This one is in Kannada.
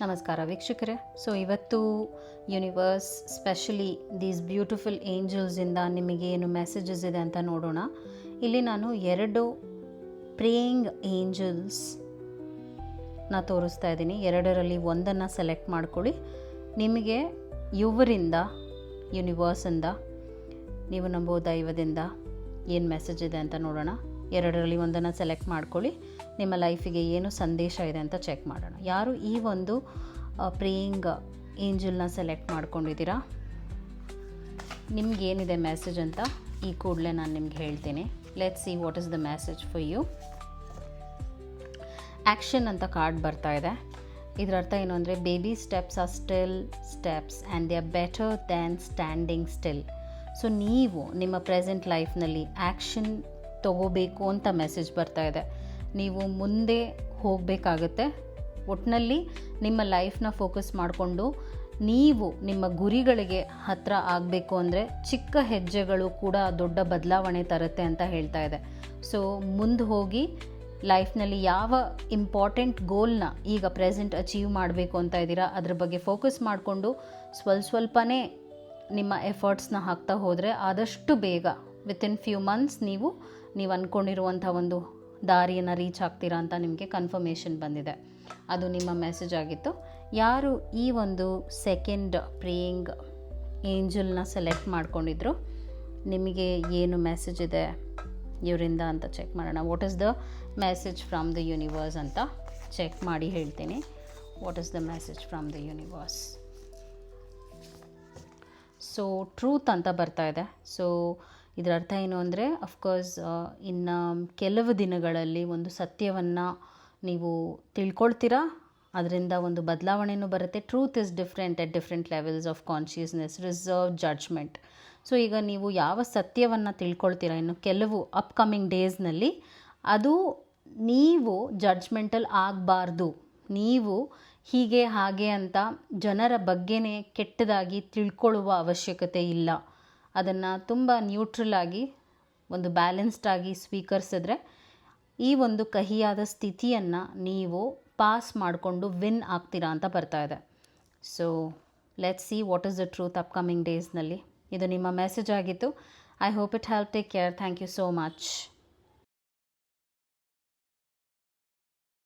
ನಮಸ್ಕಾರ ವೀಕ್ಷಕರೇ. ಸೊ ಇವತ್ತು ಯೂನಿವರ್ಸ್ ಸ್ಪೆಷಲಿ ದೀಸ್ ಬ್ಯೂಟಿಫುಲ್ ಏಂಜಲ್ಸಿಂದ ನಿಮಗೆ ಏನು ಮೆಸೇಜಸ್ ಇದೆ ಅಂತ ನೋಡೋಣ. ಇಲ್ಲಿ ನಾನು 2 ಪ್ರೇಯಿಂಗ್ ಏಂಜಲ್ಸ್ನ ತೋರಿಸ್ತಾ ಇದ್ದೀನಿ. 2ರಲ್ಲಿ ಒಂದನ್ನು ಸೆಲೆಕ್ಟ್ ಮಾಡ್ಕೊಳ್ಳಿ. ನಿಮಗೆ ಇವರಿಂದ, ಯೂನಿವರ್ಸಿಂದ, ನೀವು ನಂಬೋ ದೈವದಿಂದ ಏನು ಮೆಸೇಜ್ ಇದೆ ಅಂತ ನೋಡೋಣ. 2ರಲ್ಲಿ ಒಂದನ್ನು ಸೆಲೆಕ್ಟ್ ಮಾಡ್ಕೊಳ್ಳಿ. ನಿಮ್ಮ ಲೈಫಿಗೆ ಏನು ಸಂದೇಶ ಇದೆ ಅಂತ ಚೆಕ್ ಮಾಡೋಣ. ಯಾರು ಈ ಒಂದು ಪ್ರೇಯಿಂಗ್ ಏಂಜಲ್ನ ಸೆಲೆಕ್ಟ್ ಮಾಡ್ಕೊಂಡಿದ್ದೀರಾ, ನಿಮಗೇನಿದೆ ಮೆಸೇಜ್ ಅಂತ ಈ ಕೂಡಲೇ ನಾನು ನಿಮ್ಗೆ ಹೇಳ್ತೀನಿ. Let's see what is the message for you. Action ಅಂತ ಕಾರ್ಡ್ ಬರ್ತಾ ಇದೆ. ಇದರ ಅರ್ಥ ಏನು ಅಂದರೆ, baby steps are still steps and they are better than standing still. So ನೀವು ನಿಮ್ಮ ಪ್ರೆಸೆಂಟ್ ಲೈಫ್ನಲ್ಲಿ ಆ್ಯಕ್ಷನ್ ತಗೋಬೇಕು ಅಂತ ಮೆಸೇಜ್ ಬರ್ತಾ ಇದೆ. ನೀವು ಮುಂದೆ ಹೋಗಬೇಕಾಗತ್ತೆ. ಒಟ್ಟಿನಲ್ಲಿ ನಿಮ್ಮ ಲೈಫ್ನ ಫೋಕಸ್ ಮಾಡಿಕೊಂಡು ನೀವು ನಿಮ್ಮ ಗುರಿಗಳಿಗೆ ಹತ್ತಿರ ಆಗಬೇಕು ಅಂದರೆ ಚಿಕ್ಕ ಹೆಜ್ಜೆಗಳು ಕೂಡ ದೊಡ್ಡ ಬದಲಾವಣೆ ತರುತ್ತೆ ಅಂತ ಹೇಳ್ತಾ ಇದೆ. ಸೊ ಮುಂದೆ ಹೋಗಿ ಲೈಫ್ನಲ್ಲಿ ಯಾವ ಇಂಪಾರ್ಟೆಂಟ್ ಗೋಲ್ನ ಈಗ ಪ್ರೆಸೆಂಟ್ ಅಚೀವ್ ಮಾಡಬೇಕು ಅಂತ ಇದ್ದೀರಾ, ಅದ್ರ ಬಗ್ಗೆ ಫೋಕಸ್ ಮಾಡಿಕೊಂಡು ಸ್ವಲ್ಪನೇ ನಿಮ್ಮ ಎಫರ್ಟ್ಸ್ನ ಹಾಕ್ತಾ ಹೋದರೆ ಆದಷ್ಟು ಬೇಗ ವಿತಿನ್ ಫ್ಯೂ ಮಂತ್ಸ್ ನೀವು ಅಂದ್ಕೊಂಡಿರುವಂಥ ಒಂದು ದಾರಿಯನ್ನು ರೀಚ್ ಆಗ್ತೀರಾ ಅಂತ ನಿಮಗೆ ಕನ್ಫರ್ಮೇಷನ್ ಬಂದಿದೆ. ಅದು ನಿಮ್ಮ ಮೆಸೇಜ್ ಆಗಿತ್ತು. ಯಾರು ಈ ಒಂದು ಸೆಕೆಂಡ್ ಪ್ರೇಯಿಂಗ್ ಏಂಜಲ್ನ ಸೆಲೆಕ್ಟ್ ಮಾಡ್ಕೊಂಡಿದ್ರು, ನಿಮಗೆ ಏನು ಮೆಸೇಜ್ ಇದೆ ಇವರಿಂದ ಅಂತ ಚೆಕ್ ಮಾಡೋಣ. What is the message from the universe ಅಂತ ಚೆಕ್ ಮಾಡಿ ಹೇಳ್ತೀನಿ. What is the message from the universe. So truth ಅಂತ ಬರ್ತಾ ಇದೆ. ಸೊ ಇದರ ಅರ್ಥ ಏನು ಅಂದರೆ, ಅಫ್ಕೋರ್ಸ್ ಇನ್ನು ಕೆಲವು ದಿನಗಳಲ್ಲಿ ಒಂದು ಸತ್ಯವನ್ನು ನೀವು ತಿಳ್ಕೊಳ್ತೀರಾ, ಅದರಿಂದ ಒಂದು ಬದಲಾವಣೆಯೂ ಬರುತ್ತೆ. Truth is different at different levels of consciousness, reserve, judgment. So ಈಗ ನೀವು ಯಾವ ಸತ್ಯವನ್ನು ತಿಳ್ಕೊಳ್ತೀರಾ ಇನ್ನು ಕೆಲವು ಅಪ್ಕಮಿಂಗ್ ಡೇಸ್ನಲ್ಲಿ, ಅದು ನೀವು ಜಡ್ಜ್ಮೆಂಟಲ್ ಆಗಬಾರ್ದು. ನೀವು ಹೀಗೆ ಹಾಗೆ ಅಂತ ಜನರ ಬಗ್ಗೆನೇ ಕೆಟ್ಟದಾಗಿ ತಿಳ್ಕೊಳ್ಳುವ ಅವಶ್ಯಕತೆ ಇಲ್ಲ. ಅದನ್ನು ತುಂಬ ನ್ಯೂಟ್ರಲ್ ಆಗಿ, ಒಂದು ಬ್ಯಾಲೆನ್ಸ್ಡ್ ಆಗಿ ಸ್ವೀಕರಿಸಿದ್ರೆ ಈ ಒಂದು ಕಹಿಯಾದ ಸ್ಥಿತಿಯನ್ನು ನೀವು ಪಾಸ್ ಮಾಡಿಕೊಂಡು ವಿನ್ ಆಗ್ತೀರಾ ಅಂತ ಬರ್ತಾ ಇದೆ. So let's see what is the truth upcoming ಡೇಸ್ನಲ್ಲಿ. ಇದು ನಿಮ್ಮ ಮೆಸೇಜ್ ಆಗಿತ್ತು. I hope it help. Take care. Thank you so much.